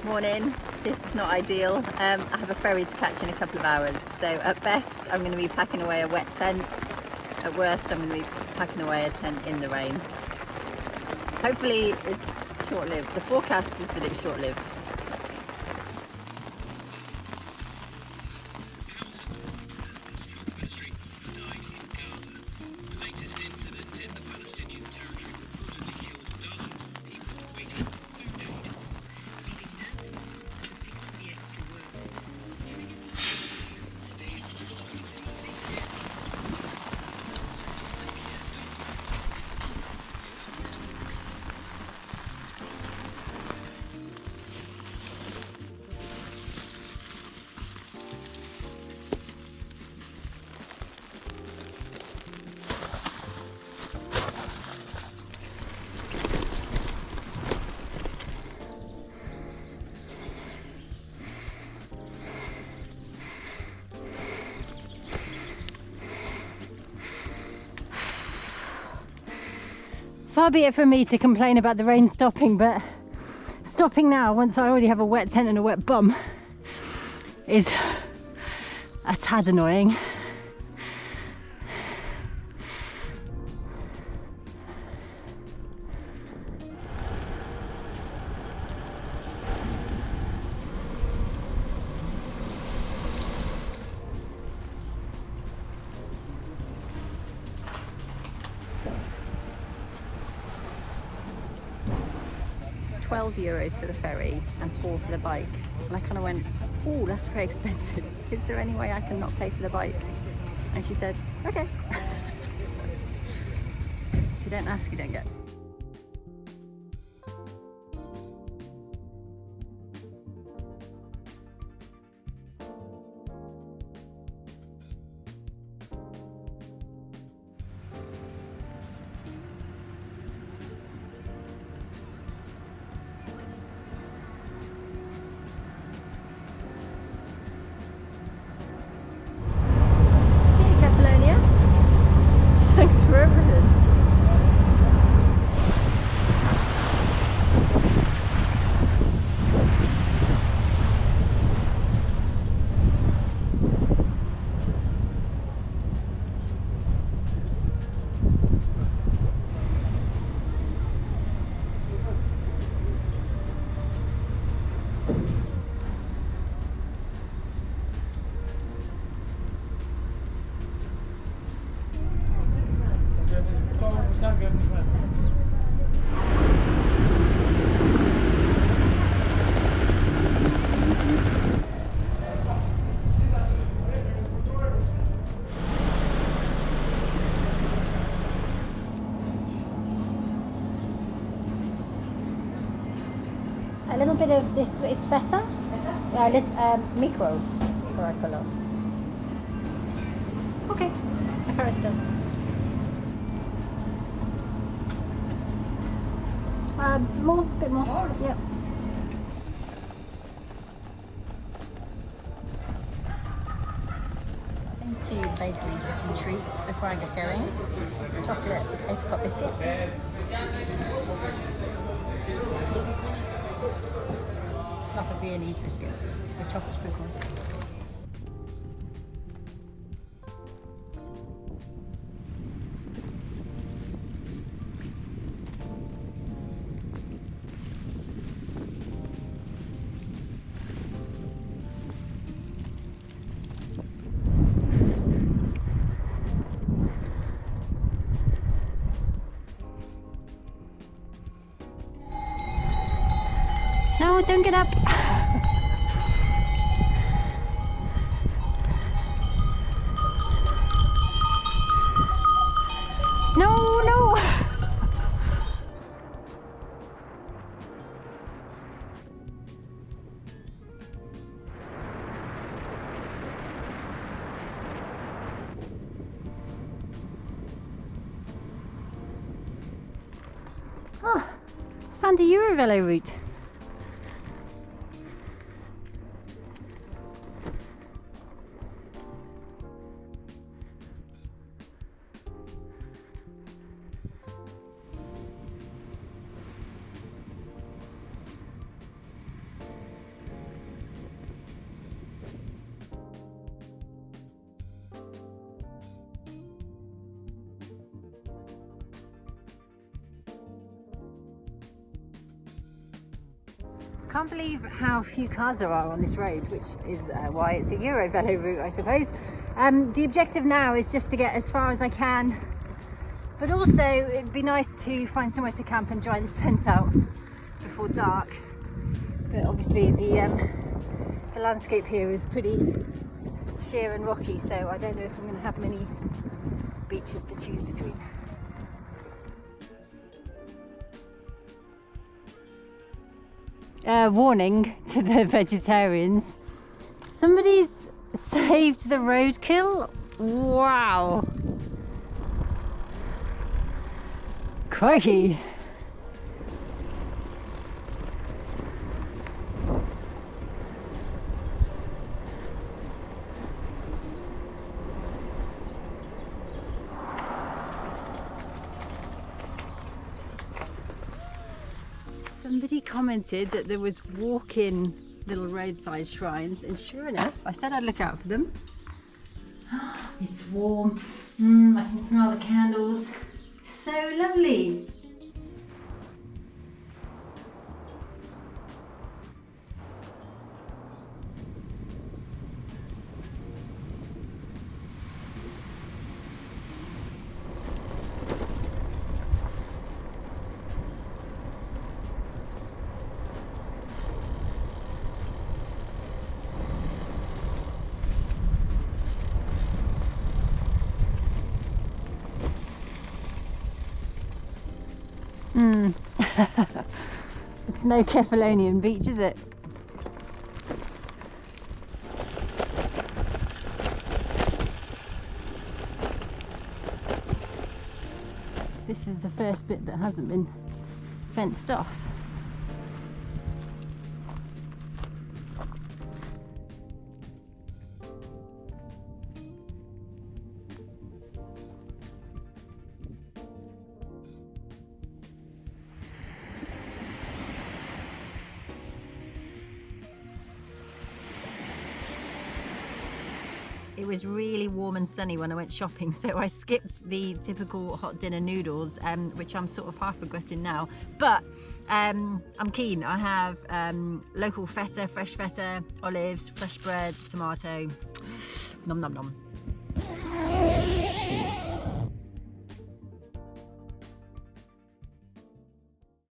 Morning. This is not ideal. I have a ferry to catch in a couple of hours, so at best I'm going to be packing away a wet tent. At worst I'm going to be packing away a tent in the rain. Hopefully it's short-lived. The forecast is that it's short-lived. Far be it from me to complain about the rain stopping, but stopping now, once I already have a wet tent and a wet bum, is a tad annoying. €12 for the ferry and €4 for the bike, and I kind of went, oh, that's very expensive. Is there any way I can not pay for the bike? And she said, okay. If you don't ask, you don't get. Thanks for everything. A little bit of this is feta, micro, caracolos. Okay, I first done. More, bit more. Yep. To the bakery for some treats before I get going. Chocolate apricot biscuit. It's like a Viennese biscuit with chocolate sprinkles. No, don't get up. No, no. Oh, found a Eurovelo route. Can't believe how few cars there are on this road, which is why it's a Eurovelo route, I suppose. The objective now is just to get as far as I can, but also it'd be nice to find somewhere to camp and dry the tent out before dark. But obviously the landscape here is pretty sheer and rocky, so I don't know if I'm going to have many beaches to choose between. Warning to the vegetarians, somebody's saved the roadkill. Wow, crikey. Somebody commented that there was walk-in little roadside shrines, and sure enough, I said I'd look out for them. It's warm. I can smell the candles. So lovely. It's no Kefalonian beach, is it? This is the first bit that hasn't been fenced off. It was really warm and sunny when I went shopping, so I skipped the typical hot dinner noodles, which I'm sort of half regretting now. But I'm keen. I have local feta, fresh feta, olives, fresh bread, tomato. Nom nom nom.